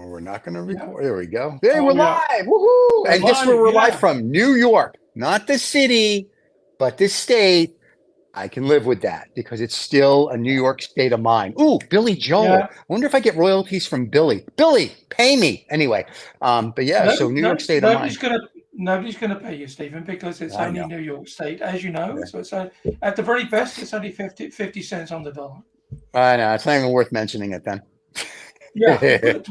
we're not going to Yeah. record. There we go. Hey, Oh, we're yeah. live. Woohoo! We're And guess where live. we're live Yeah. from? New York, not the city, but the state. I can live with that because it's still a New York state of mind. Ooh, Billy Joel. Yeah. I wonder if I get royalties from Billy. Billy, pay me anyway. But yeah, No, so New no, York state of mind. nobody's gonna pay you, Stephen, because it's I only know. New York State, as you know. Yeah. So it's at the very best, it's only 50 cents on the dollar. I know. It's not even worth mentioning it then. Yeah, but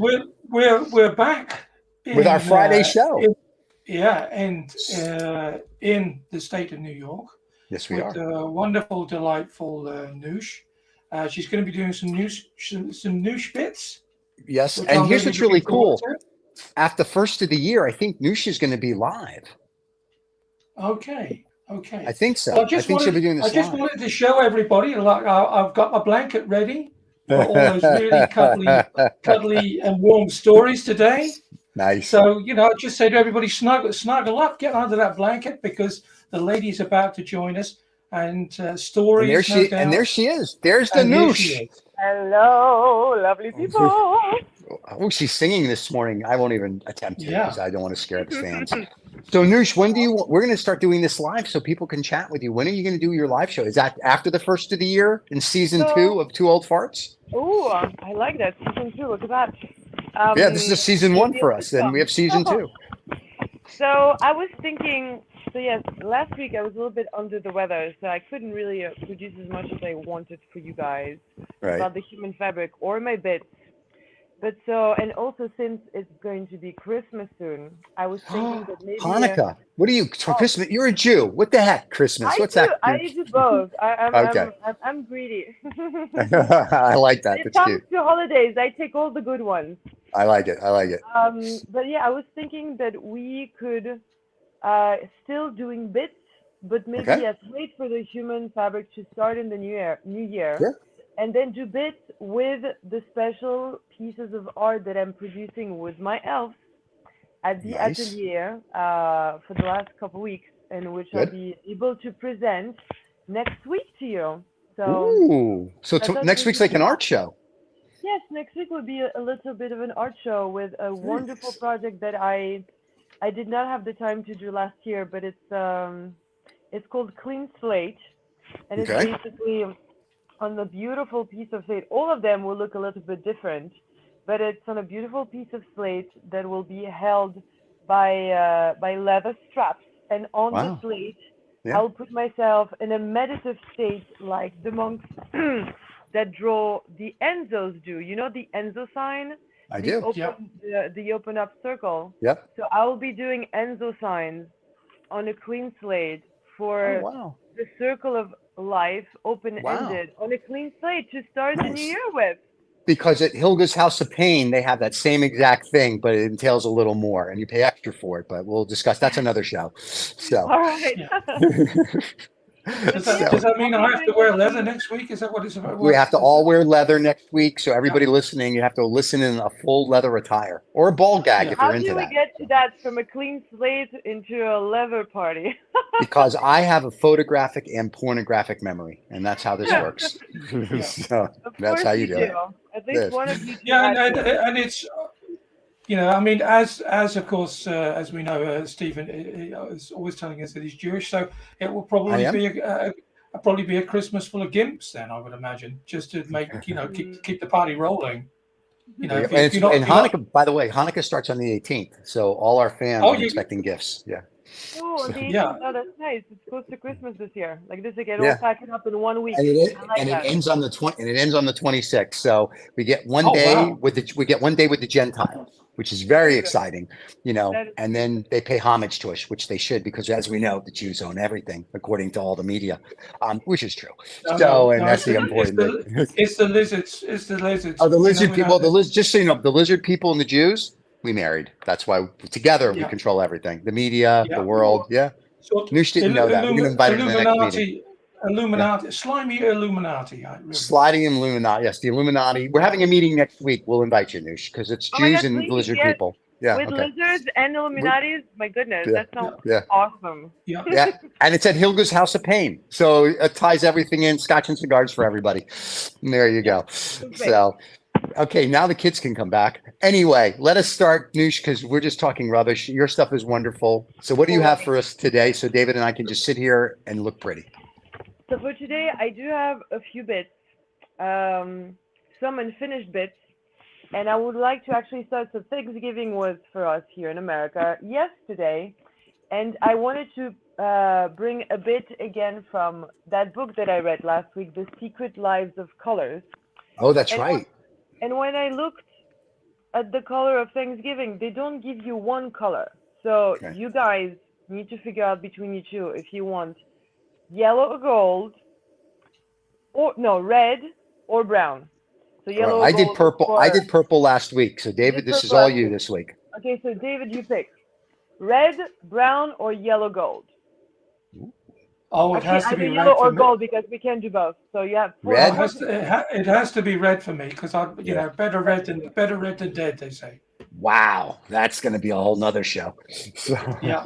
we're back With our in Friday show. in the state of New York Yes, we with are. the wonderful, delightful Noosh. She's going to be doing some Noosh bits, Yes. which And I'm going here's to be what's really looking forward cool. to. At the first of the year, I think Noosh is going to be live. Okay, I okay. think Well, so. I think she'll be doing I this just live. wanted to show everybody, like I've got my blanket ready for all those really cuddly and warm stories today. Nice. So I just say to everybody, snuggle up, get under that blanket because the lady's about to join us, and stories, no And there doubt. she is. There's the And here she Noosh. is. Hello, lovely people. Oh, she's singing this morning. I won't even attempt to because Yeah. I don't want to scare the fans. So Noosh, we're going to start doing this live so people can chat with you. When are you going to do your live show? Is that after the first of the year in season 2 of Two Old Farts? Oh, I like that. Season 2, look at that. Yeah, this is season 1 for us. Then we have season 2. So I was thinking, so yes, last week I was a little bit under the weather, so I couldn't really produce as much as I wanted for you guys Right. about the human fabric or my bits. But so, and also since it's going to be Christmas soon, I was thinking that maybe Hanukkah. What are you for Christmas? You're a Jew. What the heck? Christmas. What's that? I do both. Okay. I'm greedy. I like that. When it That's comes cute. to holidays, I take all the good ones. I like it. I like it. But yeah, I was thinking that we could still doing bits, but maybe Okay. yes, wait for the human fabric to start in the new year, Sure. and then do bits with the special pieces of art that I'm producing with my elves at the Nice. atelier for the last couple weeks, and which I'll Good. be able to present next week to you. So Ooh. So I thought next week's like an art show. yes, next week will be a little bit of an art show with a wonderful project that I did not have the time to do last year, but it's called Clean Slate, and it's Okay. basically on a beautiful piece of slate. All of them will look a little bit different, but it's on a beautiful piece of slate that will be held by leather straps, and on the Wow. slate, Yeah. I'll put myself in a meditative state like the monks that draw the Enzos do. You know the Enzo sign? I The do. open, the open up circle. Yep. So I will be doing Enzo signs on a clean slate for Oh, wow. the circle of life, open-ended, on a clean slate to start the new Nice. year with. Because at Hilga's House of Pain, they have that same exact thing, but it entails a little more and you pay extra for it. But we'll discuss that's another show. So, All right. Does so that mean I have to wear leather next week? Is that what it's about? we have to all wear leather next week. So everybody listening, you have to listen in a full leather attire or a ball gag if How you're into do we that. get to that from a clean slate into a leather party? Because I have a photographic and pornographic memory, and that's how this Yeah. works. Yeah. So Of that's course how you do it. At least Yes. one of you two Yeah, has to. and it's I mean, as of course, as we know, Stephen is always telling us that he's Jewish, so it will I probably am. be a Christmas full of gimps. Then I would imagine, just to make keep the party rolling. And If you're not, Hanukkah, by the way, Hanukkah starts on the 18th. So all our fans Oh, are you- expecting gifts. Yeah. Oh, the 18th. Yeah. Oh, that's nice. It's close to Christmas this year. Like this, I get Yeah. all packed up in 1 week. And it I like and that. it ends on the 26th. So we get one Oh, day wow. with the Gentiles, which is very Very good. exciting, That is and then they pay homage to us, which they should, because as we know, the Jews own everything, according to all the media, which is true. And that's the important thing. It's the lizards. It's the lizards. Oh, the lizard we people, know just so you know, the lizard people and the Jews, we married. That's why together we Yeah. control everything. The media, Yeah. the world. Yeah. So, Noosh didn't know that. We're going to invite him to the next meeting. Illuminati, slimy Illuminati. Sliding Illuminati. Yes, the Illuminati. We're having a meeting next week. We'll invite you, Noosh, because it's Oh my Jews God, and please, lizard yes. people. Yeah. With Okay. lizards and Illuminatis, my goodness, Yeah. that sounds Yeah. awesome. Yeah. Yeah. And it's at Hilga's House of Pain. So it ties everything in, scotch and cigars for everybody. And there you go. Perfect. So, Okay, now the kids can come back. Anyway, let us start, Noosh, because we're just talking rubbish. Your stuff is wonderful. So what do you have for us today so David and I can just sit here and look pretty? So for today, I do have a few bits, some unfinished bits, and I would like to actually start. So Thanksgiving was for us here in America yesterday, and I wanted to bring a bit again from that book that I read last week, The Secret Lives of Colors. Oh, that's And right. And when I looked at the color of Thanksgiving, they don't give you one color. So Okay. you guys need to figure out between you two if you want yellow or gold, or no, red or brown. So All right. yellow or I did gold purple. for, I did purple last week. So you David, did this is purple all last you week. this week. Okay, so David, you pick red, brown, or yellow gold. Oh, it Actually, has to either be yellow red for or me. gold because we can do both. So you have four. No, Red? it has to be red for me because Yeah. better red than dead, they say. Wow, that's going to be a whole nother show. So, Yeah.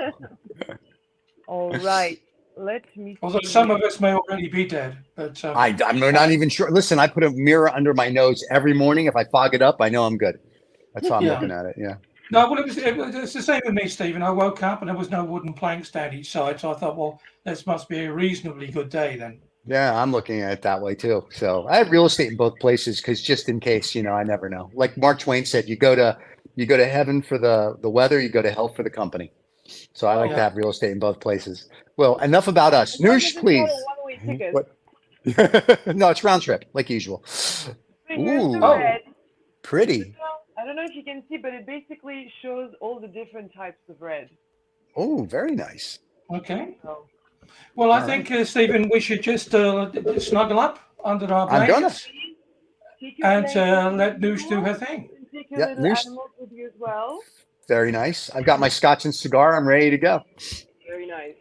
All right. Let me Although see. some of us may already be dead, but I'm not even sure. Listen, I put a mirror under my nose every morning. If I fog it up, I know I'm good. That's how I'm Yeah. looking at it. Yeah. No, well, it's the same with me, Stephen. I woke up and there was no wooden planks down each side, so I thought, well, this must be a reasonably good day then. Yeah, I'm looking at it that way too. So I have real estate in both places because just in case, I never know. Like Mark Twain said, you go to heaven for the weather, you go to hell for the company. So I like to Yeah. have real estate in both places. Well, enough about us. As long as Noosh, it's not please. a one-way ticket. What? No, it's round trip, like usual. So here's the Ooh, Oh, red. pretty. I don't know if you can see, but it basically shows all the different types of red. Oh, very nice. okay. So Well, I All think, right. Stephen, we should just snuggle up under our I'm gonna. blankets take your and blanket with let Noosh do you her thing. and take your Yep, little Noosh. animals with you as well. Very nice. I've got my scotch and cigar. I'm ready to go. Very nice.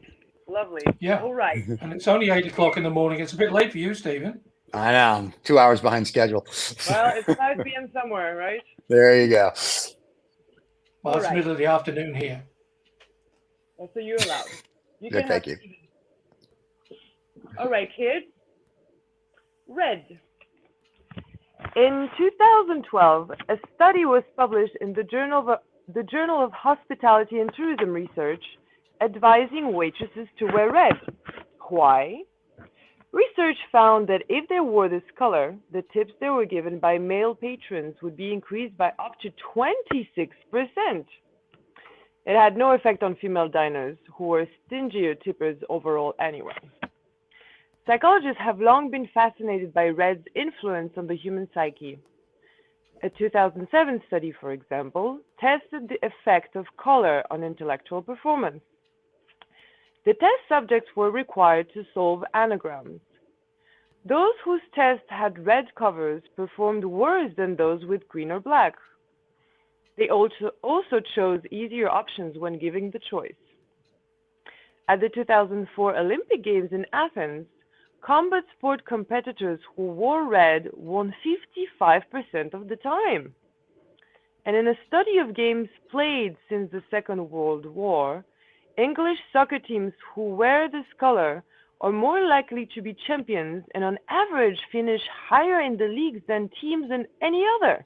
Lovely. Yeah. All right. And it's only 8 o'clock in the morning. It's a bit late for you, Stephen. I know. I'm 2 hours behind schedule. Well, it's 5 p.m. somewhere, right? There you go. Well, All it's right. middle of the afternoon here. Well, so you're allowed. You Yeah, can thank have. you. All right, kids. Red. In 2012, a study was published in the Journal of Hospitality and Tourism Research, advising waitresses to wear red. Why? Research found that if they wore this color, the tips they were given by male patrons would be increased by up to 26%. It had no effect on female diners, who were stingier tippers overall anyway. Psychologists have long been fascinated by red's influence on the human psyche. A 2007 study, for example, tested the effect of color on intellectual performance. The test subjects were required to solve anagrams. Those whose tests had red covers performed worse than those with green or black. They also chose easier options when giving the choice. At the 2004 Olympic Games in Athens, combat sport competitors who wore red won 55% of the time. And in a study of games played since the Second World War, English soccer teams who wear this color are more likely to be champions and on average finish higher in the leagues than teams in any other.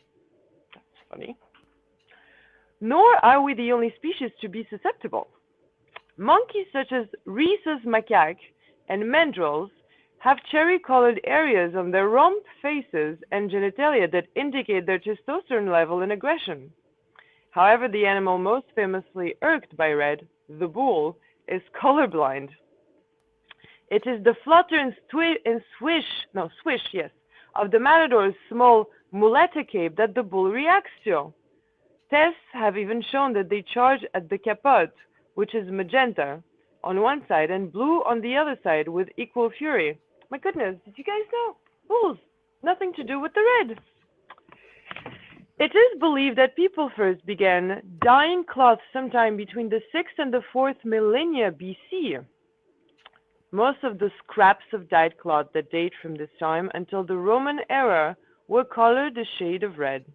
That's funny. Nor are we the only species to be susceptible. Monkeys such as rhesus macaque and mandrills have cherry-colored areas on their rump, faces, and genitalia that indicate their testosterone level and aggression. However, the animal most famously irked by red, the bull, is colorblind. It is the flutter and swish, of the matador's small muleta cape that the bull reacts to. Tests have even shown that they charge at the capote, which is magenta on one side and blue on the other side with equal fury. My goodness, did you guys know? Bulls, nothing to do with the red. It is believed that people first began dyeing cloth sometime between the 6th and the 4th millennia BC. Most of the scraps of dyed cloth that date from this time until the Roman era were colored a shade of red.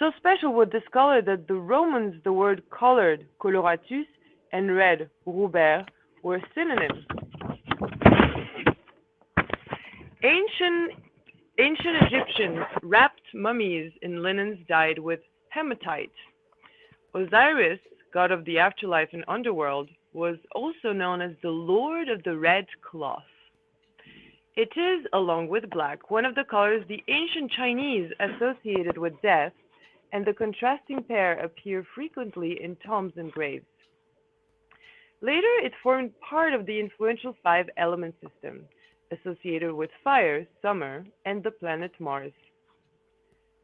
So special was this color that the Romans, the word colored, coloratus, and red, rubert, were synonyms. Ancient Ancient Egyptians wrapped mummies in linens dyed with hematite. Osiris, god of the afterlife and underworld, was also known as the Lord of the Red Cloth. It is, along with black, one of the colors the ancient Chinese associated with death, and the contrasting pair appear frequently in tombs and graves. Later, it formed part of the influential five-element system, associated with fire, summer, and the planet Mars.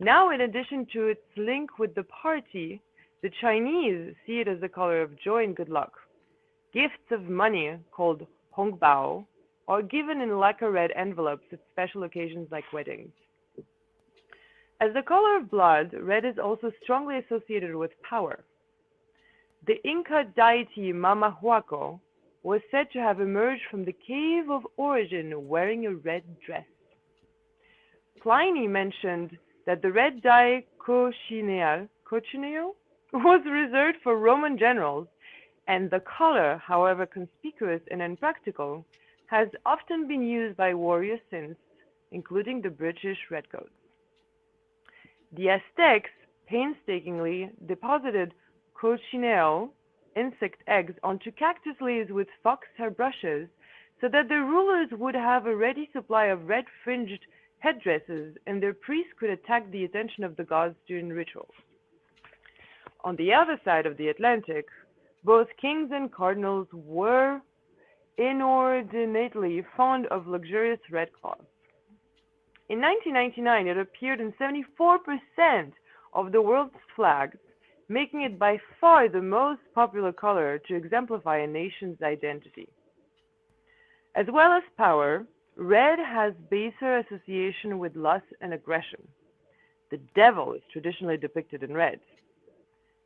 Now, in addition to its link with the party, the Chinese see it as a color of joy and good luck. Gifts of money, called hongbao, are given in lacquer red envelopes at special occasions like weddings. As the color of blood, red is also strongly associated with power. The Inca deity Mamahuaco was said to have emerged from the cave of origin wearing a red dress. Pliny mentioned that the red dye cochineal was reserved for Roman generals, and the color, however conspicuous and impractical, has often been used by warriors since, including the British redcoats. The Aztecs painstakingly deposited cochineal insect eggs onto cactus leaves with foxhair brushes so that their rulers would have a ready supply of red fringed headdresses and their priests could attract the attention of the gods during rituals. On the other side of the Atlantic, both kings and cardinals were inordinately fond of luxurious red cloth. In 1999, it appeared in 74% of the world's flags, making it by far the most popular color to exemplify a nation's identity. As well as power, red has baser association with lust and aggression. The devil is traditionally depicted in red.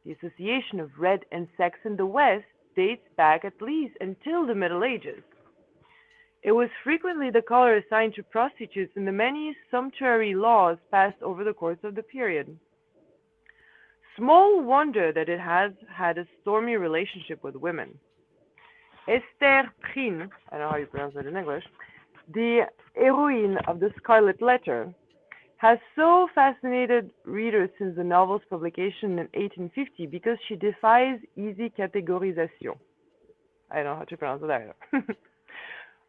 The association of red and sex in the West dates back at least until the Middle Ages. It was frequently the color assigned to prostitutes in the many sumptuary laws passed over the course of the period. Small wonder that it has had a stormy relationship with women. Esther Prynne, I don't know how you pronounce it in English, the heroine of the Scarlet Letter, has so fascinated readers since the novel's publication in 1850 because she defies easy categorization. I don't know how to pronounce it either.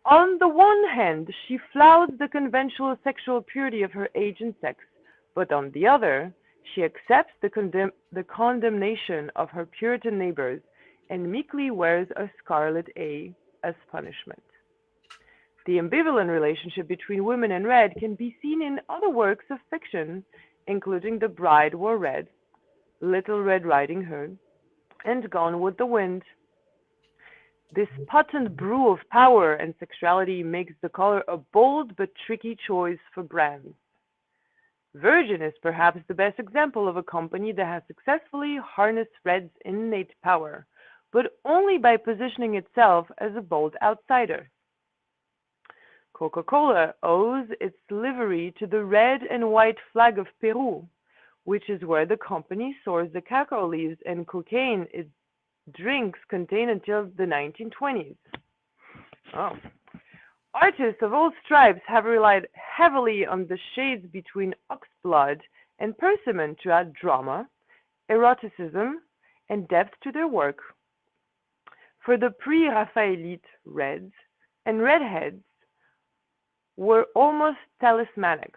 On the one hand, she flouts the conventional sexual purity of her age and sex, but on the other, she accepts the condemnation of her Puritan neighbors and meekly wears a scarlet A as punishment. The ambivalent relationship between women and red can be seen in other works of fiction, including The Bride Wore Red, Little Red Riding Hood, and Gone with the Wind. This potent brew of power and sexuality makes the color a bold but tricky choice for brands. Virgin is perhaps the best example of a company that has successfully harnessed red's innate power, but only by positioning itself as a bold outsider. Coca-Cola owes its livery to the red and white flag of Peru, which is where the company sourced the cacao leaves and cocaine its drinks contained until the 1920s. Oh. Artists of all stripes have relied heavily on the shades between oxblood and persimmon to add drama, eroticism, and depth to their work. For the pre-Raphaelite reds and redheads were almost talismanic.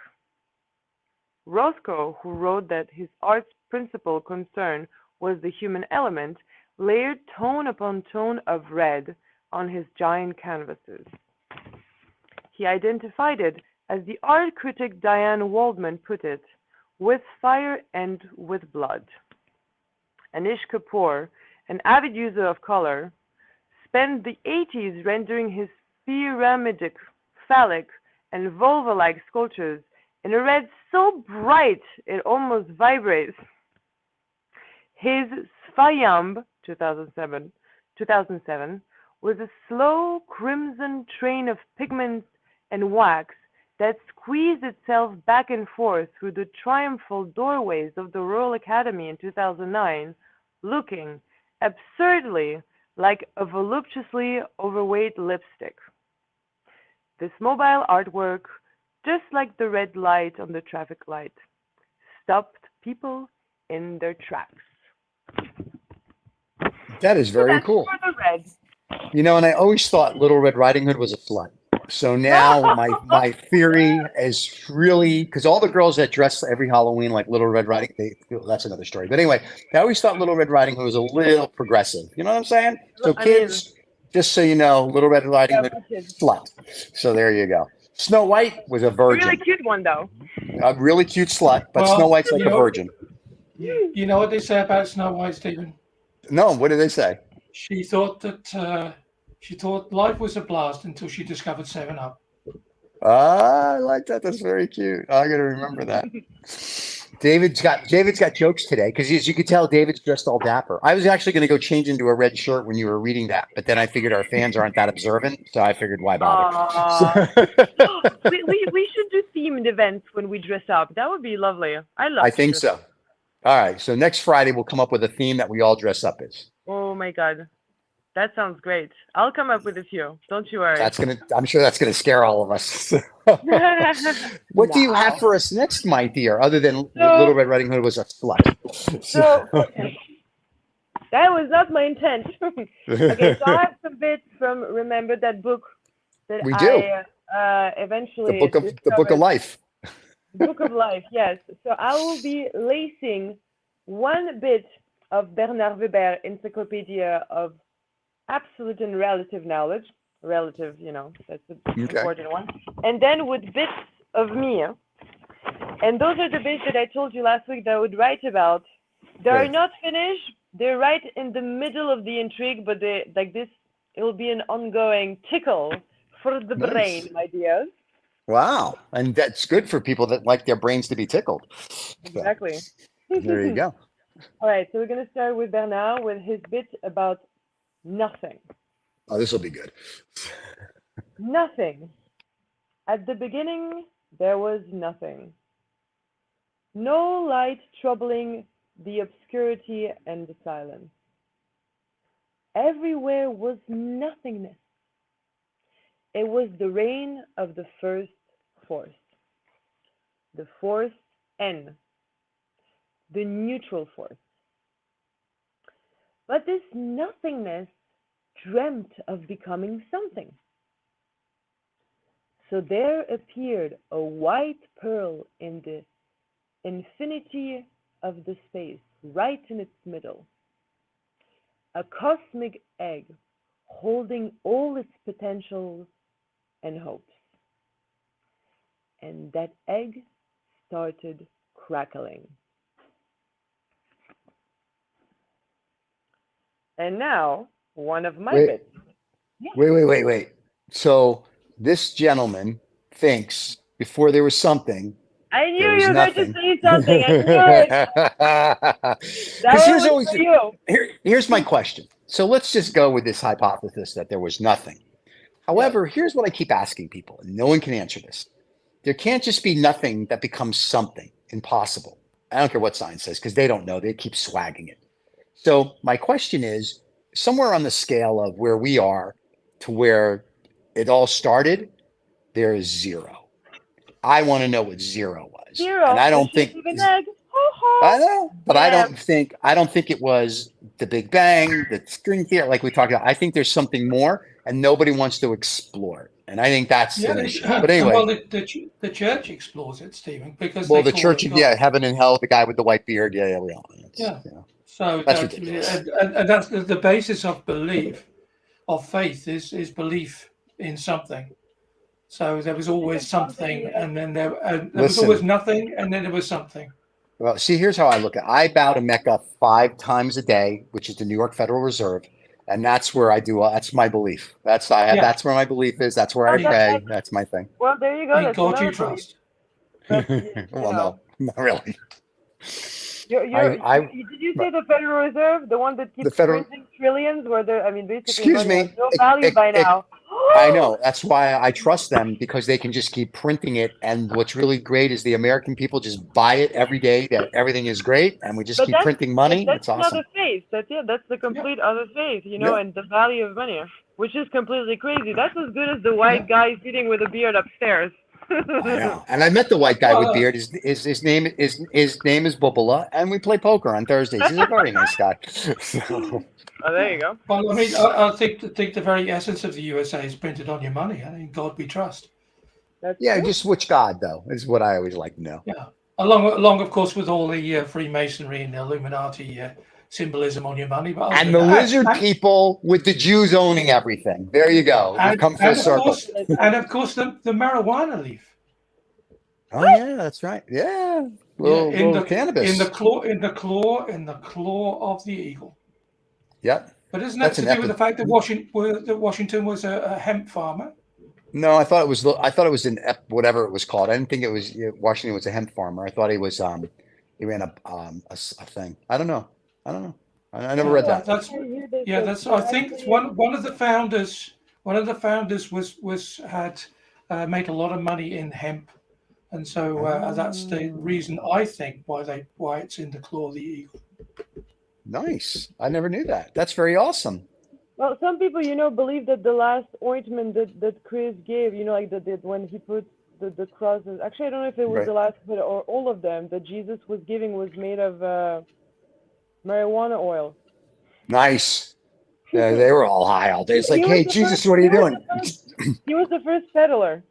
Rothko, who wrote that his art's principal concern was the human element, layered tone upon tone of red on his giant canvases. He identified it, as the art critic Diane Waldman put it, with fire and with blood. Anish Kapoor, an avid user of color, spent the 80s rendering his pyramidic, phallic, and vulva-like sculptures in a red so bright it almost vibrates. His Svayamb 2007 was a slow crimson train of pigments and wax that squeezed itself back and forth through the triumphal doorways of the Royal Academy in 2009, looking absurdly like a voluptuously overweight lipstick. This mobile artwork just like the red light on the traffic light, stopped people in their tracks. That is So very that's cool. for the red. You know, and I always thought Little Red Riding Hood was a slut. So now my theory is really because all the girls that dress every Halloween like Little Red Riding, that's another story. But anyway, I always thought Little Red Riding Hood was a little progressive. You know what I'm saying? So I mean, kids, just so you know, Little Red Riding yeah, Hood for kids. slut. So there you go. Snow White was a A really virgin, cute one though. a really cute slut, but Snow Well, White's like a virgin. you know what they say about Snow White, Stephen? No, what did they say? She thought that she thought life was a blast until she discovered 7 Up. Ah, I like that. That's very cute. I'm gonna remember that. David's got jokes today because as you could tell, David's dressed all dapper. I was actually going to go change into a red shirt when you were reading that, but then I figured our fans aren't that observant, so I figured why bother. We should do themed events when we dress up. That would be lovely. I love I to think dress so. up. All right, so next Friday we'll come up with a theme that we all dress up as. Oh my God. That sounds great. I'll come up with a few. Don't you worry. I'm sure that's gonna scare all of us. What do you have No. for us next, my dear, other than So- Little Red Riding Hood was a slut? So that was not my intent. Okay, so I have some bits from Remember That Book that We do. I eventually the book of discovered. life. Book of Life, yes. So I will be lacing one bit of Bernard Weber Encyclopedia of Absolute and Relative Knowledge. Relative, that's the important one. And then with bits of me. And those are the bits that I told you last week that I would write about. They are Good. not finished. They're right in the middle of the intrigue, but they like this. It will be an ongoing tickle for the Nice. brain, my dears. Wow, and that's good for people that like their brains to be tickled. So, Exactly. there you go. All right, so we're going to start with Bernard with his bit about nothing. Oh, this will be good. Nothing. At the beginning, there was nothing. No light troubling the obscurity and the silence. Everywhere was nothingness. It was the reign of the first force. The force N. The neutral force. But this nothingness dreamt of becoming something. So there appeared a white pearl in the infinity of the space, right in its middle. A cosmic egg holding all its potentials and hopes. And that egg started crackling. And now, one of my bits. Wait. So this gentleman thinks before there was something, I knew there was you were going to nothing. say something. I knew it. That here's one always was for you. here's my question. So let's just go with this hypothesis that there was nothing. However, here's what I keep asking people, and no one can answer this. There can't just be nothing that becomes something impossible. I don't care what science says because they don't know. They keep swagging it. So my question is, somewhere on the scale of where we are to where it all started, there is zero. I want to know what zero was. Zero. And I don't the shape think of an egg. I know, but Yeah. I don't think it was the Big Bang, the string theory, like we talked about. I think there's something more, and nobody wants to explore it. And I think that's an issue. But anyway, well, the church explores it, Stephen, because well, they the call church, it God. yeah, heaven and hell, the guy with the white beard, yeah, we all. Yeah. You know, So that's ridiculous. and that's the basis of belief, of faith is belief in something. So there was always something, and then there was always nothing, and then there was something. Well, see, here's how I look at it. I bow to Mecca 5 times a day, which is the New York Federal Reserve, and that's where I do. That's my belief. That's where my belief is. That's where I pray. That's my thing. Well, there you go. In That's God you another belief. trust. But, Well, no, not really. Did you say the Federal Reserve, the one that keeps printing trillions, where basically Excuse money me. has no value by now? I know. That's why I trust them, because they can just keep printing it. And what's really great is the American people just buy it every day that everything is great, and we just keep printing money. That's It's awesome. another faith. That's the complete other faith, and the value of money, which is completely crazy. That's as good as the white guy sitting with a beard upstairs. I know. And I met the white guy with beard. His name is Bubala, and we play poker on Thursdays. He's a very nice guy. So, Oh, there you go. Well, I mean, I think the very essence of the USA is printed on your money. I mean, God we trust. That's yeah, true. just which God though is what I always like to know. Yeah, along of course with all the Freemasonry and the Illuminati symbolism on your money. But And the lizard people with the Jews owning everything. There you go. We've come full circle. And of course the marijuana leaf. Oh yeah, that's right. Yeah, little cannabis in the claw of the eagle. Yep. But isn't that to do with the fact that Washington was a hemp farmer? No, I thought it was in whatever it was called. I didn't think it was Washington was a hemp farmer. I thought he was he ran a thing. I don't know. I never read that. That's I think it's one of the founders. One of the founders had made a lot of money in hemp, and so that's the reason I think why it's in the claw of the eagle. Nice. I never knew that. That's very awesome. Well, some people, believe that the last ointment that Chris gave, like when he put the crosses. Actually, I don't know if it was the last, but or all of them that Jesus was giving was made of marijuana oil. Nice. Yeah, they were all high all day. It's like, hey, Jesus, what are you doing? He was the first peddler.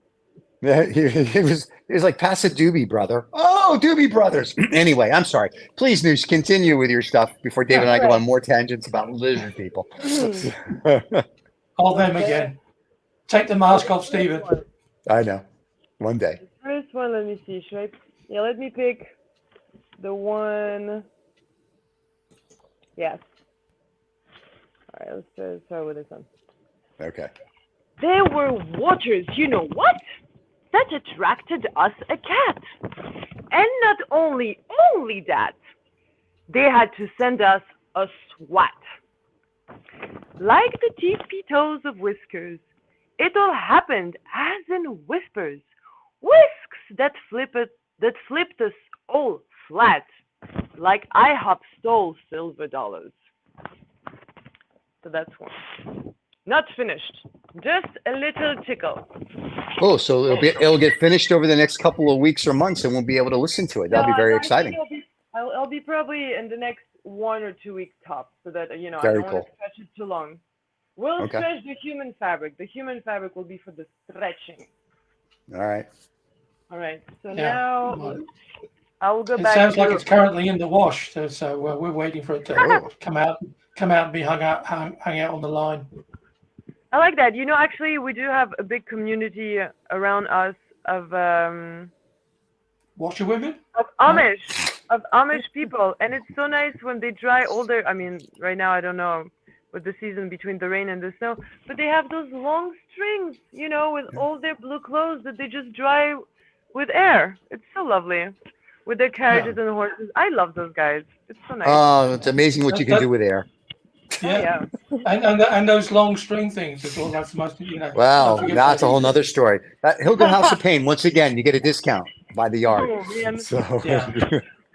Yeah, he was like, pass a doobie, brother. Oh, doobie brothers. Anyway, I'm sorry. Please, Noosh, continue with your stuff before David and I go on more tangents about lizard people. Call them again. Take the mask off, Stephen. I know. One day. The first one, let me see. Let me pick the one. Yes. All right, let's start with this one. Okay. There were waters, you know what? That attracted us a cat. And not only that, they had to send us a swat. Like the tippy toes of whiskers, it all happened as in whispers. Whisks that flipped us all flat, like IHOP stole silver dollars. So that's one. Not finished. Just a little tickle. Oh, so it'll get finished over the next couple of weeks or months, and we'll be able to listen to it. That'll be very exciting. I'll be probably in the next 1 or 2 weeks top, so that I don't want to stretch it too long. We'll stretch the human fabric. The human fabric will be for the stretching. All right. So now I will go back. It sounds like it's currently in the wash, so we're waiting for it to come out and be hung out on the line. I like that. Actually, we do have a big community around us of washer women, of Amish people, and it's so nice when they dry all their. I mean, right now I don't know with the season between the rain and the snow, but they have those long strings, with all their blue clothes that they just dry with air. It's so lovely with their carriages and horses. I love those guys. It's so nice. Oh, it's amazing what you can do with air. Yeah. And those long string things as well. That's the most, Wow, that's a whole nother story. Hilton House of Pain. Once again, you get a discount by the yard. So. Yeah.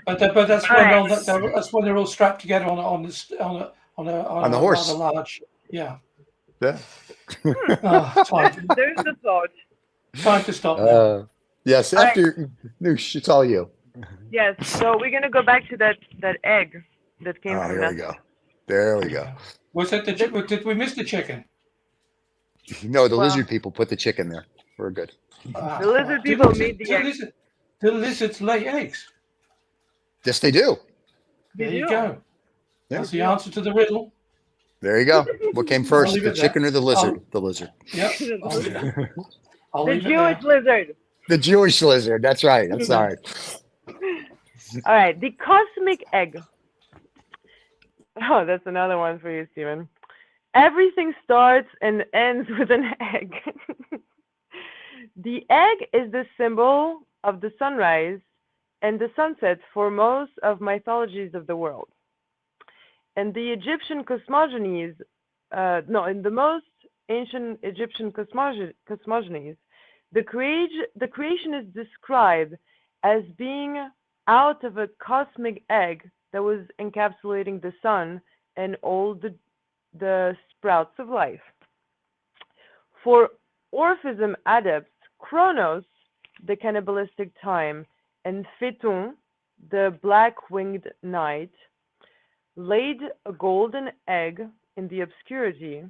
But that's when they're all strapped together on the horse. Large. Yeah. Yeah. There's the thought. Time to stop. Yes. After Noosh, it's all you. Yes. So we're gonna go back to that egg that came from. There we go. There we go. Was that did we miss the chicken? No, the lizard people put the chicken there. We're good. The lizard people made the eggs. The lizards lay eggs. Yes, they do. There you go. That's the answer to the riddle. There you go. What came first, the chicken or the lizard? The lizard. Yep. The Jewish lizard. The Jewish lizard. That's right. I'm sorry. All right. The cosmic egg. Oh, that's another one for you, Stephen. Everything starts and ends with an egg. The egg is the symbol of the sunrise and the sunset for most of mythologies of the world. And the Egyptian cosmogonies, in the most ancient Egyptian cosmogonies, the creation is described as being out of a cosmic egg that was encapsulating the sun and all the sprouts of life. For Orphism adepts, Kronos, the cannibalistic time, and Phaeton, the black-winged knight, laid a golden egg in the obscurity,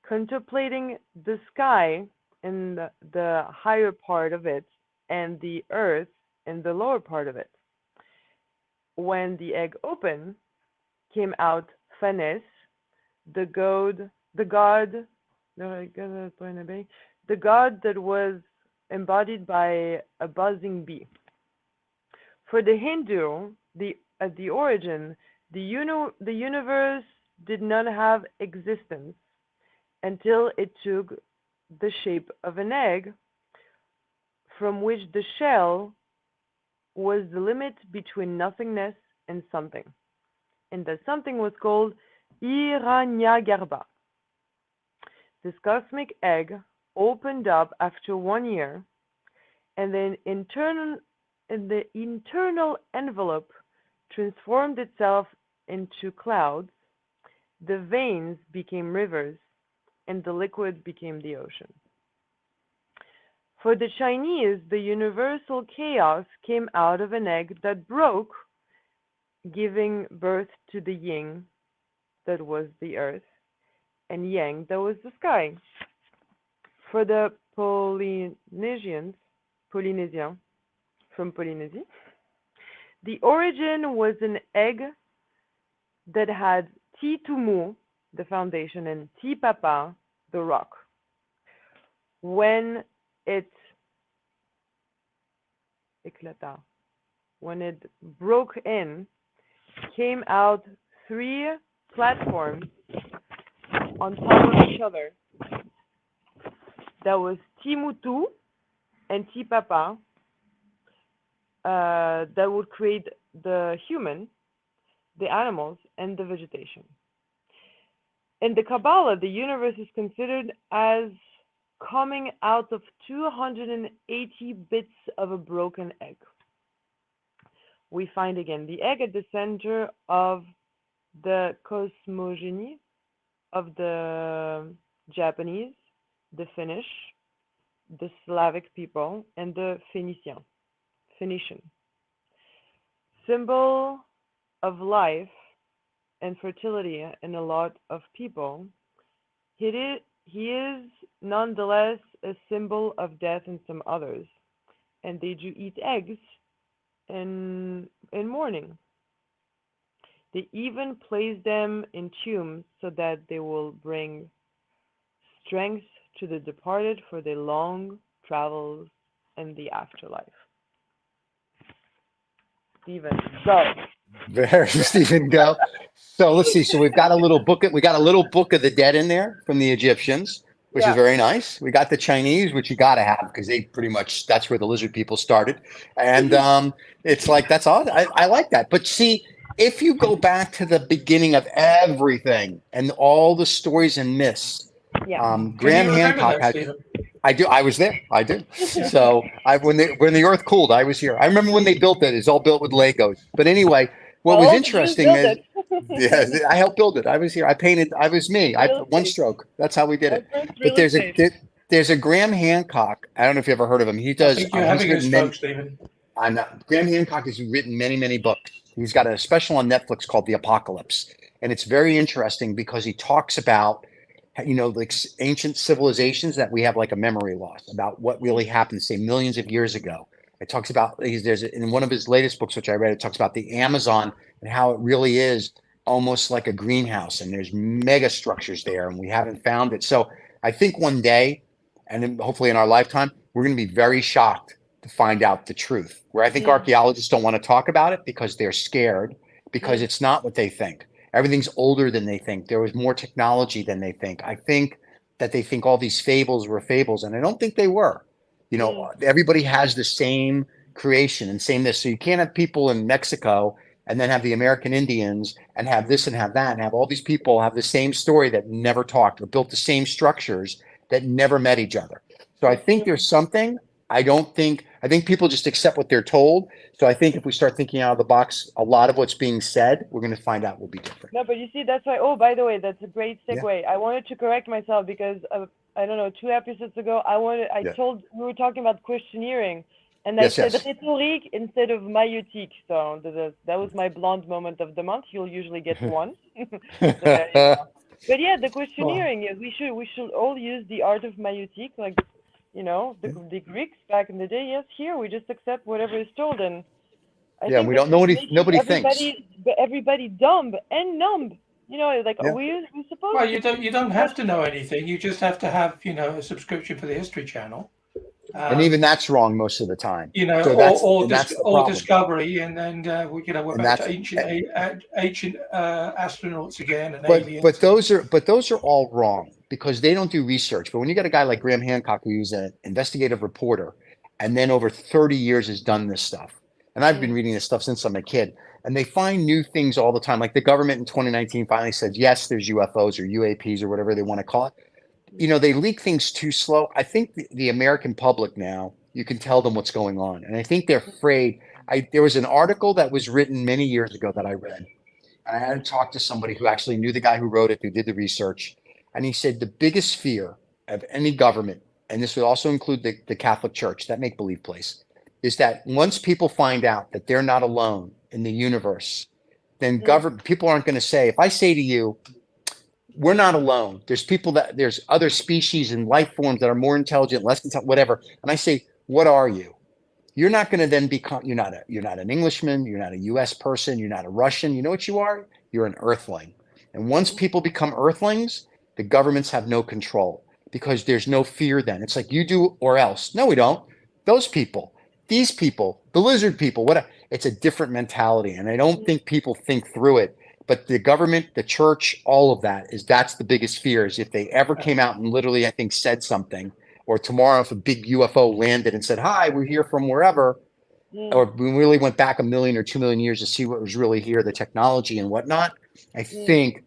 contemplating the sky in the higher part of it and the earth in the lower part of it. When the egg opened, came out Phanes, the god that was embodied by a buzzing bee. For the Hindu, at the origin, the universe did not have existence until it took the shape of an egg, from which the shell was the limit between nothingness and something. And that something was called Hiranyagarbha. This cosmic egg opened up after 1 year, and then the internal envelope transformed itself into clouds, the veins became rivers, and the liquid became the ocean. For the Chinese, the universal chaos came out of an egg that broke, giving birth to the yin, that was the earth, and yang, that was the sky. For the Polynesians from Polynesia, the origin was an egg that had Titumu, the foundation, and Tipapa, the rock. When it broke in, came out 3 platforms on top of each other. That was Timutu and Tipapa, that would create the human, the animals, and the vegetation. In the Kabbalah, the universe is considered as coming out of 280 bits of a broken egg. We find again the egg at the center of the cosmogony of the Japanese, the Finnish, the Slavic people, and the Phoenician. Symbol of life and fertility in a lot of people, he is nonetheless a symbol of death in some others, and they do eat eggs in mourning. They even place them in tombs so that they will bring strength to the departed for their long travels in the afterlife. Stephen, go. There, Stephen, go. So let's see. So we've got a little book. We got a little book of the dead in there from the Egyptians, which is very nice. We got the Chinese, which you got to have because they pretty much, that's where the lizard people started. And it's like, that's all. I like that. But see, if you go back to the beginning of everything and all the stories and myths, Graham Hancock had. I do. I was there. I do. So when the Earth cooled, I was here. I remember when they built it. It's all built with Legos. But anyway, what was interesting is, yeah, I helped build it. I was here. I painted. I was me. I one stroke. That's how we did it. But there's a Graham Hancock. I don't know if you ever heard of him. He does. I think you're having a stroke, Stephen. I'm not. Graham Hancock has written many books. He's got a special on Netflix called The Apocalypse, and it's very interesting because he talks about, like ancient civilizations that we have like a memory loss about what really happened, say, millions of years ago. It talks about, there's in one of his latest books, which I read, it talks about the Amazon and how it really is almost like a greenhouse, and there's mega structures there, and we haven't found it. So I think one day, and then hopefully in our lifetime, we're going to be very shocked to find out the truth. Where I think archaeologists don't want to talk about it because they're scared, because it's not what they think. Everything's older than they think. There was more technology than they think. I think that they think all these fables were fables, and I don't think they were. Everybody has the same creation and same this. So you can't have people in Mexico and then have the American Indians and have this and have that and have all these people have the same story that never talked or built the same structures that never met each other. So I think there's something. I think people just accept what they're told. So I think if we start thinking out of the box, a lot of what's being said, we're going to find out will be different. No, but you see, that's why, by the way, that's a great segue. I wanted to correct myself because I don't know, 2 episodes ago, I Yeah. told, we were talking about questioneering, and I Yes, said yes. rhétorique instead of maïeutique. So that was my blonde moment of the month. You'll usually get one. So there you go. But yeah, the Well, questioneering, yeah, we should all use the art of maïeutique, like, the Greeks back in the day. Yes, here we just accept whatever is told, and I Yeah, and think we this don't know is what making nobody thinks. everybody dumb and numb. Like Yeah. we're supposed well, to you don't have to question. know anything. You just have to have a subscription for the History Channel. And even Um, that's wrong most of the time. So that's the or problem. Discovery, and then we're And back to that's ancient astronauts again and but aliens. those are all wrong because they don't do research. But when you got a guy like Graham Hancock who's an investigative reporter and then over 30 years has done this stuff. And I've been Mm, reading this stuff since I'm a kid. And they find new things all the time. Like the government in 2019 finally said, yes, there's UFOs or UAPs or whatever they want to call it. mm, They leak things too slow. I think the American public now, you can tell them what's going on. And I think they're afraid. There was an article that was written many years ago that I read. And I had to talk to somebody who actually knew the guy who wrote it, who did the research. And he said the biggest fear of any government, and this would also include the Catholic Church, that make believe place, is that once people find out that they're not alone in the universe, then mm, people aren't going to say, if I say to you, we're not alone. There's other species and life forms that are more intelligent, less intelligent, whatever. And I say, what are you? You're not going to then become, you're not an Englishman, you're not a US person, you're not a Russian. You know what you are? You're an earthling. And once mm, people become earthlings, the governments have no control because there's no fear then. It's like you do or else. No, we don't. Those people, these people, the lizard people, what it's a different mentality. And I don't mm, think people think through it. But the government, the church, all of that's the biggest fear is if they ever came out and literally, I think, said something, or tomorrow if a big UFO landed and said, hi, we're here from wherever, mm, or we really went back a million or 2 million years to see what was really here, the technology and whatnot, I mm. think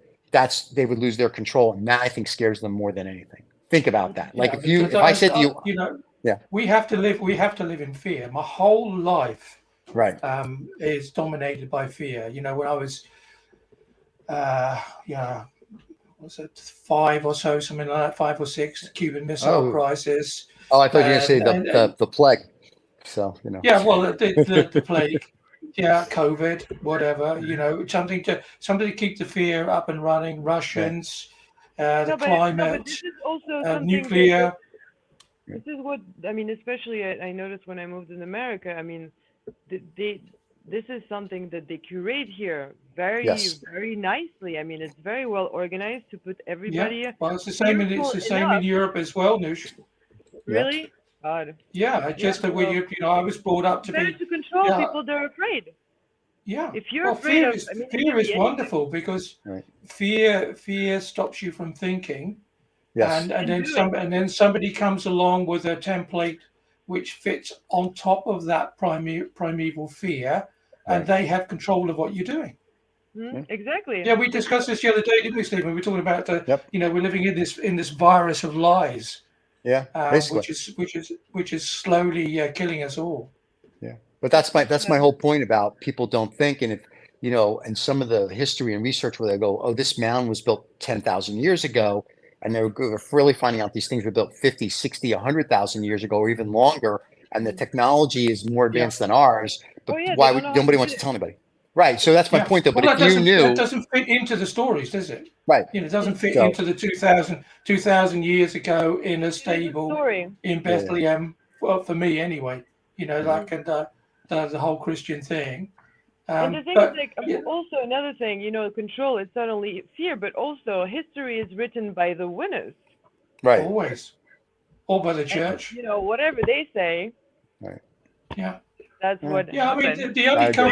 they would lose their control. And that I think scares them more than anything. Think about that. Like Yeah, because if I said to you, yeah, we have to live. We have to live in fear. My whole life right. is dominated by fear. When I was, uh, yeah, was it 5 or so, something like that, 5 or 6, the Cuban Missile Oh, Crisis, I thought you were going to say and the plague. So, yeah, well, the plague, yeah, COVID, whatever, something to keep the fear up and running. right. Russians, the No, but climate, this is also something that nuclear. this is what I mean. Especially, I noticed when I moved in America. I mean, this is something that they curate here very, Yes. very nicely. I mean, it's very well organized to put Yeah, everybody well, it's fearful the same in enough. Europe as well, Noosh. Yeah. Really, God, Yeah, yeah. just that Well, I was brought up it's to better be, to control yeah, people that are afraid. yeah. If you're Well, afraid of, I mean, it fear can be is anything. wonderful because Right. fear stops you from thinking, Yes. And do it. and then somebody comes along with a template which fits on top of that primeval fear, and Right. they have control of what you're doing. Hmm? Yeah. Exactly. Yeah, we discussed this the other day, didn't we, Stephen? We were talking about Yep. we're living in this virus of lies, Yeah. Basically. which is slowly killing us all. Yeah. But that's my whole point about people don't think. And if, and some of the history and research where they go, oh, this mound was built 10,000 years ago. And they're really finding out these things were built 50, 60, 100,000 years ago, or even longer. And the Mm. technology is more Yeah, advanced than ours. Oh But yeah, they why don't would know how to nobody do wants to it. tell anybody? Right. So that's my yeah. point, though. But Well, if you that knew, doesn't fit into the stories, does it? right. It doesn't fit So, into the 2,000 years ago in a It is a stable story. in yeah, yeah, Bethlehem. Well, for me anyway, yeah. like and the whole Christian thing. And the thing is, But like, yeah, also another thing, control. It's not only fear, but also history is written by the winners. Right. always, or by the And church. whatever they say, Right. Yeah, that's Yeah. what yeah. I mean, happened. the I only agree.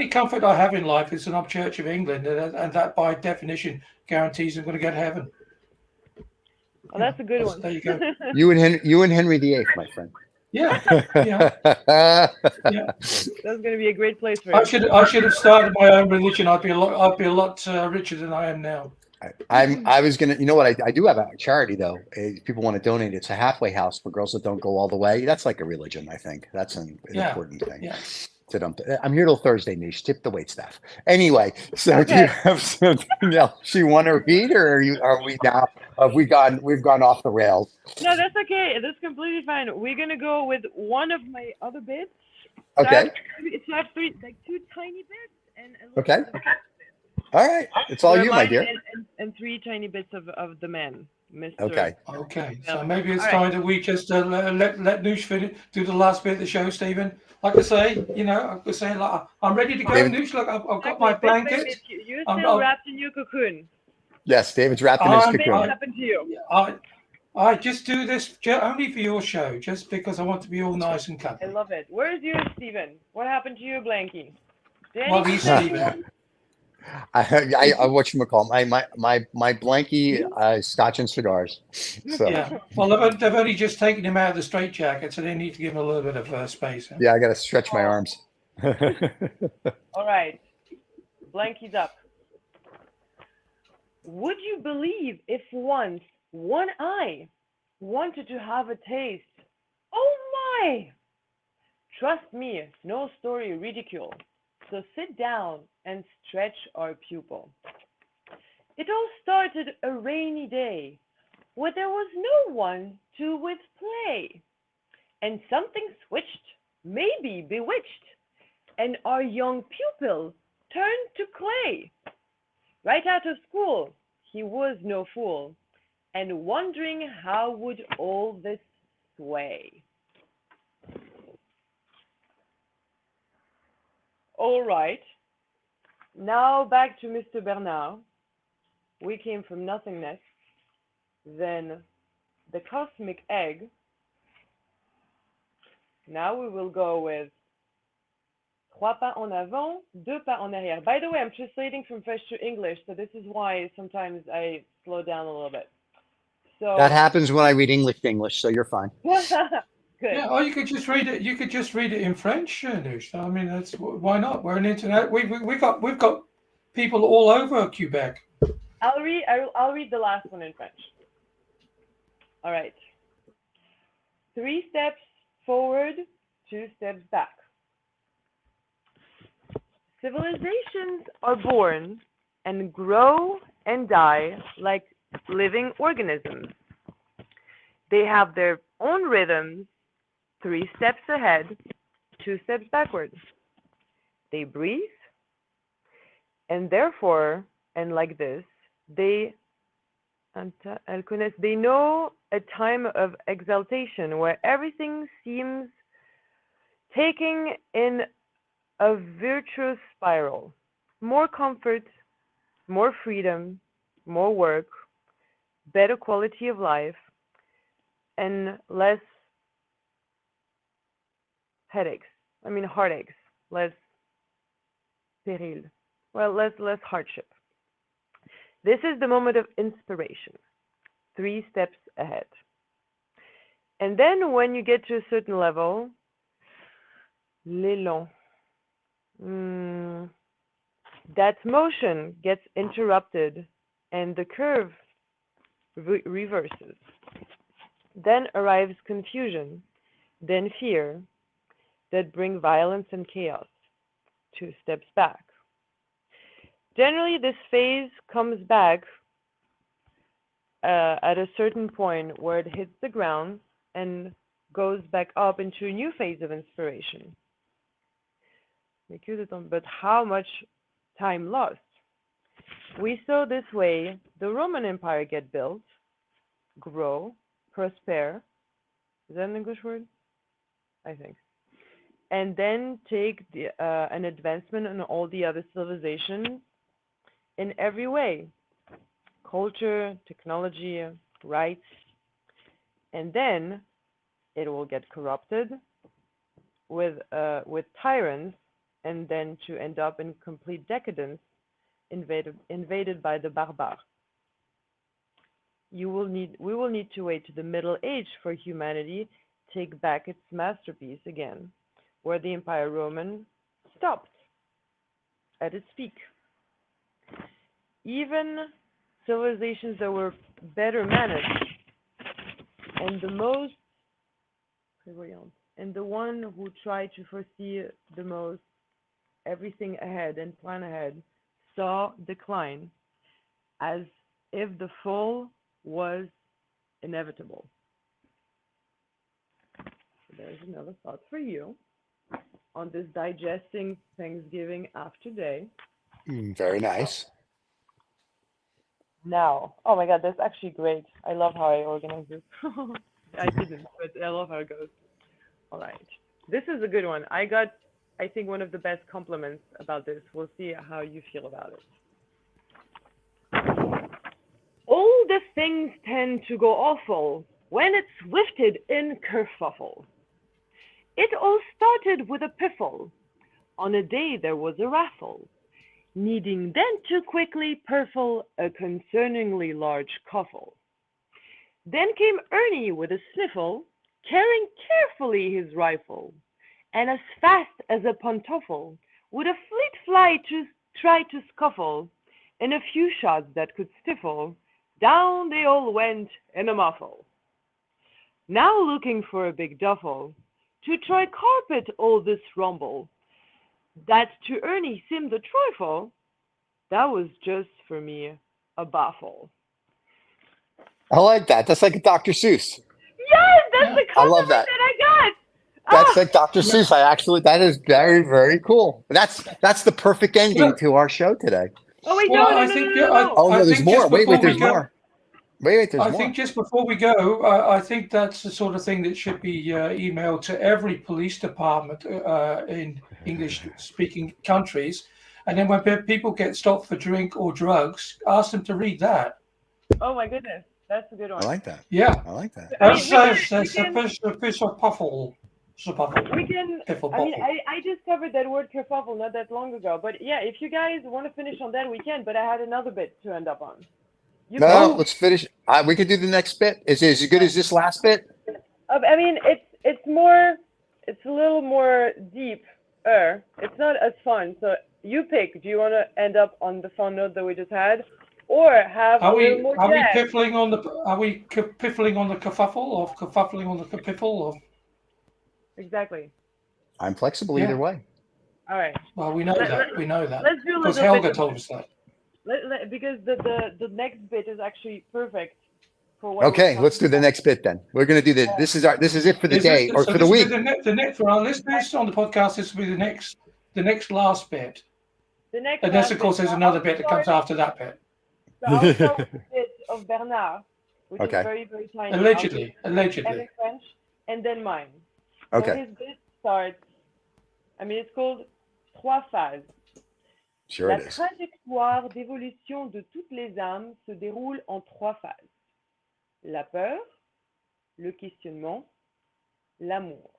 comfort I have, in life is an up Church of England, and that by definition guarantees I'm going to get to heaven. Oh, that's a good one. There you go. You and Henry VIII, my friend. Yeah, yeah, yeah. That's going to be a great place for I you. should have started my own religion. I'd be a lot richer than I am now. I was gonna, you know what? I do have a charity though. If people want to donate, it's a halfway house for girls that don't go all the way. That's like a religion, I think. That's an Yeah, important thing. yeah. To dump. I'm here till Thursday, Niche. Tip the wait staff. Anyway, so do you Okay. have something else you want to read, or are we now we've gone off the rails. No, that's okay. That's completely fine. We're gonna go with one of my other bits. Okay. So I have three, like two tiny bits and a little Okay. bit of All right. It's all they're you, my mine dear. and three tiny bits of the man, Mr. Okay. Okay, so Bernard. maybe it's All right. time that we just let Noosh finish, do the last bit of the show, Stephen. Like I say, I was saying, like, I'm ready to go, David. Noosh. Look, I've got Exactly, my bit by blanket. bit. You're I'm, still I'm, wrapped in your cocoon. Yes, David's wrapped in his I'm, Bits cocoon. I, happen to you. I just do this only for your show, just because I want to be all nice and I cuddly. love it. Where's yours, Steven? What happened to you, Blanky? Did Well, anyone he's send you Stephen. one? I whatchamacallit, my blankie scotch and cigars. So Yeah. Well, they've only just taken him out of the straitjacket, so they need to give him a little bit of space. Huh? yeah, I got to stretch my Oh, arms. all right. Blanky's up. Would you believe if once one eye wanted to have a taste? Oh my! Trust me, no story ridicule. So sit down and stretch our pupil. It all started a rainy day where there was no one to with play, and something switched, maybe bewitched, and our young pupil turned to clay. Right out of school, he was no fool, and wondering how would all this sway. All right, now back to Mr. Bernard. We came from nothingness, then the cosmic egg. Now we will go with trois pas en avant, deux pas en arrière. By the way, I'm translating from French to English, so this is why sometimes I slow down a little bit. So That happens when I read English to English, so you're fine. good. Yeah, or you could just read it. You could just read it in French, Noosh. I mean, that's why not? We're an internet. We've got people all over Quebec. I'll read the last one in French. All right. 3 steps forward, 2 steps back. Civilizations are born and grow and die like living organisms. They have their own rhythms, 3 steps ahead, 2 steps backward. They breathe, and therefore, and like this, they know a time of exaltation where everything seems taking in a virtuous spiral. More comfort, more freedom, more work, better quality of life, and less headaches. Heartaches, less peril. Well, less hardship. This is the moment of inspiration, 3 steps ahead. And then when you get to a certain level, l'élan, that motion gets interrupted and the curve reverses. Then arrives confusion, then fear, that bring violence and chaos, 2 steps back. Generally, this phase comes back at a certain point where it hits the ground and goes back up into a new phase of inspiration. But how much time lost? We saw this way the Roman Empire get built, grow, prosper. Is that an English word? I think. And then take an advancement in all the other civilizations in every way. Culture, technology, rights. And then it will get corrupted with tyrants, and then to end up in complete decadence, invaded by the barbares. We will need to wait to the Middle Age for humanity take back its masterpiece again, where the Empire Roman stopped at its peak. Even civilizations that were better managed and the one who tried to foresee the most everything ahead and plan ahead saw decline, as if the fall was inevitable. So there's another thought for you on this digesting Thanksgiving after day. Very nice. Now, oh my God, that's actually great. I love how I organize this. I didn't, but I love how it goes. All right. This is a good one. I got, I think, one of the best compliments about this. We'll see how you feel about it. All the things tend to go awful when it's lifted in kerfuffle. It all started with a piffle. On a day there was a raffle, needing then to quickly purfle a concerningly large coffle. Then came Ernie with a sniffle, carrying carefully his rifle, and as fast as a pantoffle, with a fleet fly to try to scuffle, in a few shots that could stifle, down they all went in a muffle. Now looking for a big duffel, to try carpet all this rumble, that to Ernie seemed a trifle, that was just for me a baffle. I like that. That's like Dr. Seuss. Yes, that's the I love compliment that. that I got. That's Ah, like Dr. Seuss. That is very, very cool. That's the perfect ending Well, to our show today. oh wait, well, no, no, I no, no, think no, no. Oh I no, there's think more. just Wait, before there's we go, more. Wait, there's I more. think just before we go, I think that's the sort of thing that should be emailed to every police department in English-speaking countries, and then when people get stopped for drink or drugs, ask them to read that. Oh my goodness, that's a good I one. like that. Yeah, I like that. I that mean, says we there's a can, piece of puffle, we can. piffle I mean, puffle. I discovered that word kerfuffle not that long ago. But yeah, if you guys want to finish on that, we can. But I had another bit to end up on. You No, go. no, Oh, let's finish. We can do the next bit. Is it as good as this last bit? I mean, it's more, it's a little more deep. It's not as fun. So you pick. Do you want to end up on the fun note that we just had, or have a little more are we jazz? piffling on the piffling on the kerfuffle or kerfuffling on the piffle or Exactly. I'm flexible either yeah? way. All right. Well, we know Let, let, that. We know that let's do a because little bit Helga of told us that. because the next bit is actually perfect for what we're Okay, let's talking do the about. next bit then. We're gonna do the. This is it for the Is this day or so? for the This will be week. the next for our listeners on the podcast. This will be the next last bit, The next unless last of bit. course there's So another bit that comes after that bit. I'll start with the bit of Bernard, which is Okay. very, very tiny. I'll do Allegedly, and in allegedly. French, and then mine. So Okay. his bit starts, I mean, it's called Trois phases. Sure La it is. trajectoire d'évolution de toutes les âmes se déroule en trois phases. La peur, le questionnement, l'amour.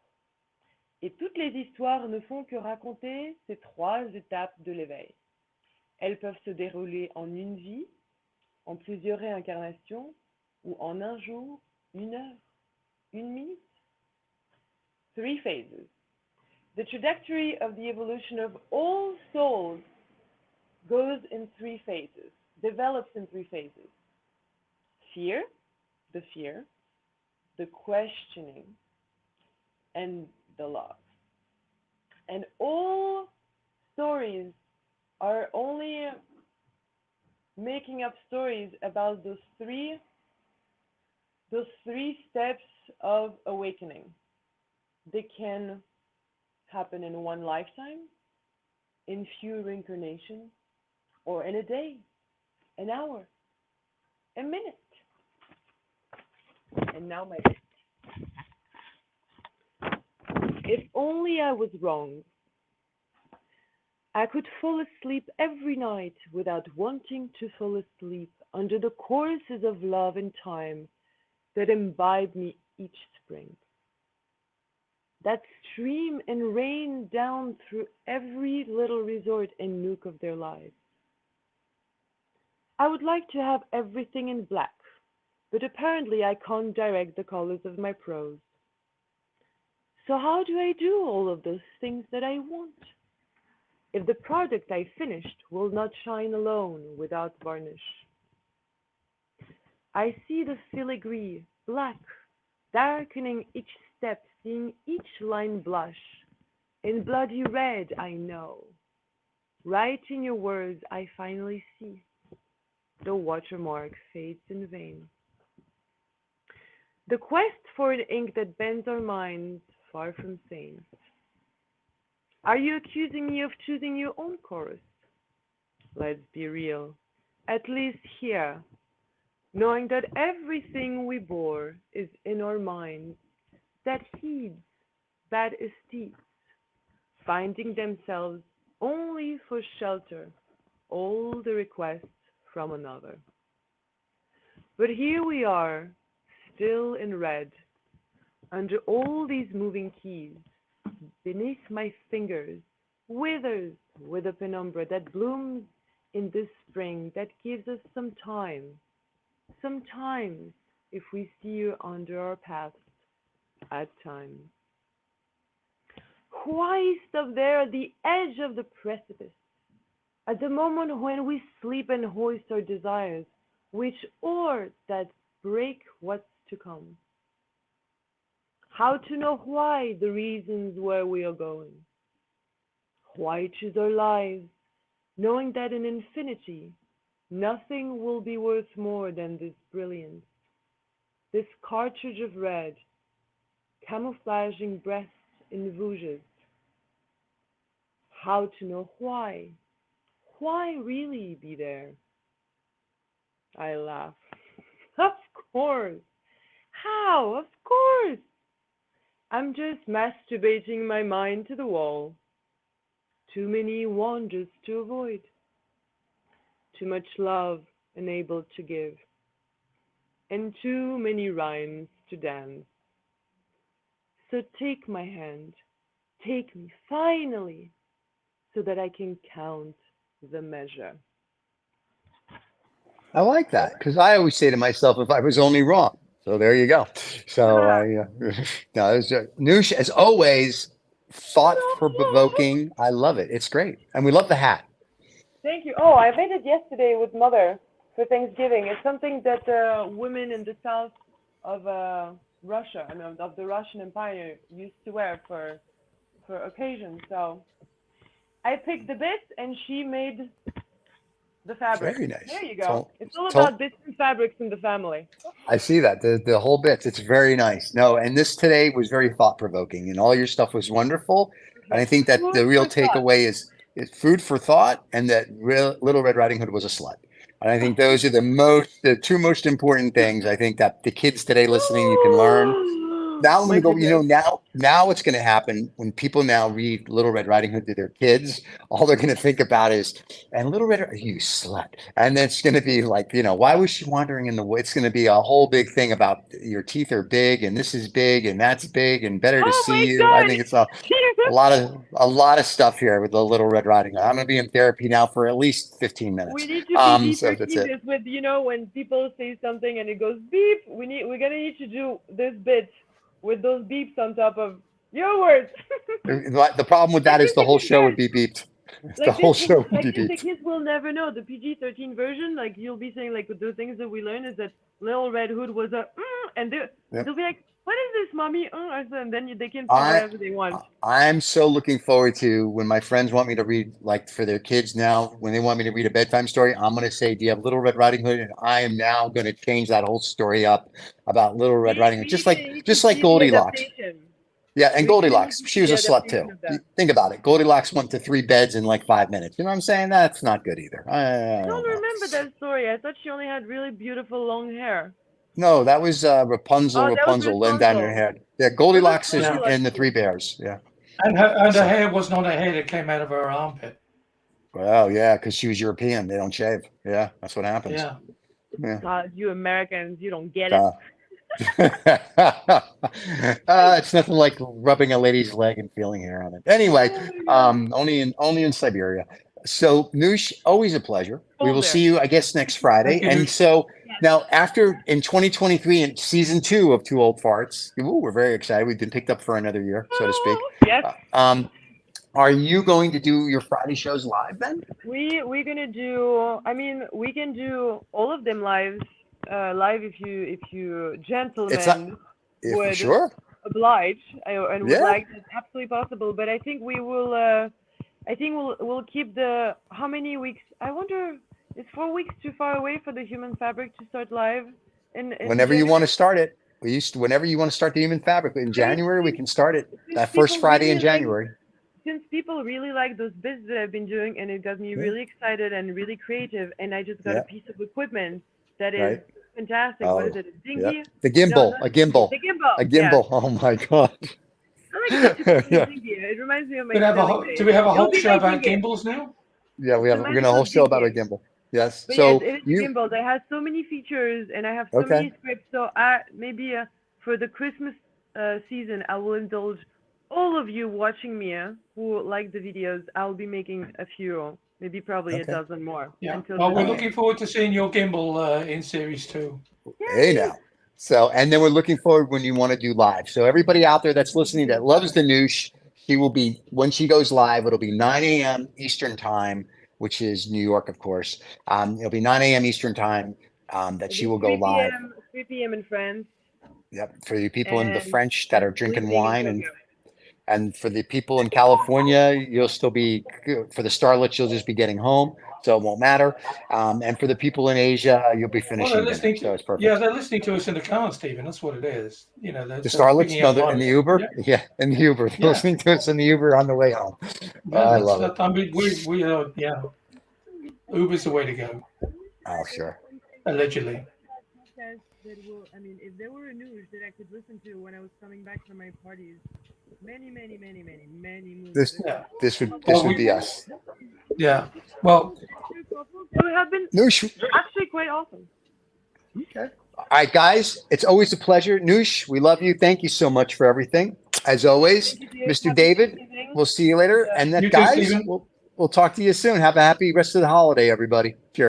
Et toutes les histoires ne font que raconter ces trois étapes de l'éveil. Elles peuvent se dérouler en une vie, en plusieurs réincarnations, ou en un jour, une heure, une minute. Three phases. The trajectory of the evolution of all souls goes in three phases, develops in three phases. Fear, the questioning, and the love. And all stories are only making up stories about those three steps of awakening. They can happen in one lifetime, in few reincarnations, or in a day, an hour, a minute. And now my bit. If only I was wrong, I could fall asleep every night without wanting to fall asleep under the courses of love and time that imbibe me each spring, that stream and rain down through every little resort and nook of their lives. I would like to have everything in black, but apparently I can't direct the colors of my prose. So how do I do all of those things that I want, if the product I finished will not shine alone without varnish? I see the filigree black, darkening each step, seeing each line blush. In bloody red, I know. Right in your words, I finally see. The watermark fades in vain. The quest for an ink that bends our minds far from sane. Are you accusing me of choosing your own chorus? Let's be real. At least here, knowing that everything we bore is in our minds, that heeds bad estates, finding themselves only for shelter, all the requests from another. But here we are, still in red, under all these moving keys, beneath my fingers, withers with a penumbra that blooms in this spring that gives us some time. Sometimes, if we steer under our paths, at times. Why stop there at the edge of the precipice? At the moment when we sleep and hoist our desires, which oars that break what's to come? How to know why, the reasons where we are going? Why choose our lives, knowing that in infinity, nothing will be worth more than this brilliance, this cartridge of red, camouflaging breasts in rouges? How to know why? Why really be there? I laugh. Of course. How? Of course. I'm just masturbating my mind to the wall. Too many wonders to avoid. Too much love unable to give. And too many rhymes to dance. So take my hand. Take me finally, so that I can count the measure. I like that because I always say to myself, if I was only wrong. So there you go. So no, Noosh, as always, thought provoking. I love it. It's great, and we love the hat. Thank you. Oh, I made it yesterday with mother for Thanksgiving. It's something that women in the south of Russia, I mean, of the Russian Empire, used to wear for occasions. So I picked the bits, and she made the fabric. Very nice. There you go. It's all Told, about bits and fabrics in the family. I see that the whole bits. It's very nice. No, and this today was very thought provoking, and all your stuff was wonderful. And I Perfect. think that Food the real for thought. takeaway is food for thought, and that Little Red Riding Hood was a slut. And I think those are the two most important things. I think that the kids today listening, you can learn. Now I'm My gonna go, goodness. now what's gonna happen when people now read Little Red Riding Hood to their kids, all they're gonna think about is, and Little Red, you slut. And it's gonna be like, why was she wandering in the woods? It's gonna be a whole big thing about your teeth are big and this is big and that's big and better to Oh see my you. I God. think it's a lot of stuff here with the Little Red Riding Hood. I'm gonna be in therapy now for at least 15 We minutes. need to PG So that's 13 it. this with, when people say something and it goes beep, we're gonna need to do this bit with those beeps on top of your words. The problem with Like that is this the the whole kids show would guys, be beeped. The like this whole show would like be this the beeped. kids will never know. The PG-13 version, like you'll be saying like the things that we learned is that Little Red Hood was a and Yep. they'll be like, what is this, mommy? And then they can say I whatever they want. I'm so looking forward to when my friends want me to read, like for their kids now, when they want me to read a bedtime story, I'm going to say, "Do you have Little Red Riding Hood?" And I am now going to change that whole story up about Little Red Riding Hood, We just even like need to just like see the Goldilocks. adaptation. Yeah, and We even need Goldilocks, to she see was the a slut adaptation too. of that. Think about it. Goldilocks went to 3 beds in like 5 minutes. You know what I'm saying? That's not good either. I I don't don't know. remember that story. I thought she only had really beautiful long hair. No, that was Rapunzel. Oh, that was Rapunzel letting down her Rapunzel. hair. Yeah, What was Goldilocks is Yeah. Goldilocks in the Three do? Bears. Yeah. And her So, hair was not a hair that came out of her armpit. well, yeah, because she was European. They don't shave. Yeah, that's what happens. Yeah. Yeah. God, you Americans, you don't get it. Uh, it's nothing like rubbing a lady's leg and feeling hair on it. Anyway, Oh my God. only in Siberia. So Noosh, always a pleasure. We Cold will there. see you, I guess, next Friday. Thank you, And Noosh. so Yes. now, after in 2023, in season 2 of Two Old Farts, ooh, we're very excited. We've been picked up for another year, so to speak. Yes. Uh, um, are you going to do your Friday shows live then? We're gonna do. I mean, we can do all of them live if you It's not gentlemen if would sure. oblige and would Yeah. like. That's absolutely possible. But I think we will. I think we'll keep the how many weeks? I wonder. Is 4 weeks too far away for the human fabric to start live in Whenever you want to January? start it. whenever you want to start the human fabric in January, we can start it that Since first people Friday in really like- January. Since people really like those bits that I've been doing, and it got me really excited and really creative, and I just got a piece of equipment that is Right. fantastic. Oh, What is it? A dinghy? Yep. The gimbal, not a gimbal, The gimbal. a gimbal. Oh my God. I like it to Yeah. dinghy. It reminds me of my Do sailing we have a days. whole It'll be show my about dinghy. gimbals now? Yeah, we're The going to whole show about a magical gimbal. Yes. But So yes, it is a gimbal that has so many features, and I have so Okay. many scripts. So maybe for the Christmas season, I will indulge all of you watching me who like the videos. I'll be making a few, maybe probably a Okay. dozen more. Yeah. Until Well, the we're day. looking forward to seeing your gimbal in series 2. Hey now. So, and then we're looking forward when you want to do live. So everybody out there that's listening that loves the Noosh, she will be, when she goes live, it'll be 9 a.m. Eastern time, which is New York, of course. It'll be 9 a.m. Eastern time that she will go 3 live. p.m. 3 p.m. in France. Yep. For the people in the And French that are drinking evening in wine Tokyo. and for the people in California, you'll still be, for the starlets, you'll just be getting home. So it won't matter. And for the people in Asia, you'll be Well, finishing they're dinner. listening So it's to perfect. they're listening to us in the car, Stephen. That's what it is. You know, The they're starlets, picking no, up in the live. Uber. Yeah, in the Uber. They're Yeah. listening to us in the Uber on the way home. Yeah, I love it. I mean, we are, yeah. Uber's the way to go, Oh, sure. allegedly. I mean, if there were a news that I could listen to when I was coming back from my parties, many movies. This Yeah. this Well, would be us. Yeah. Well, It would have been Noosh. actually quite awesome. Okay. All right, guys. It's always a pleasure. Noosh, we love you. Thank you so much for everything. As always, Mr. David, we'll see you later. And you that too, guys, Stephen. we'll talk to you soon. Have a happy rest of the holiday, everybody. Cheers.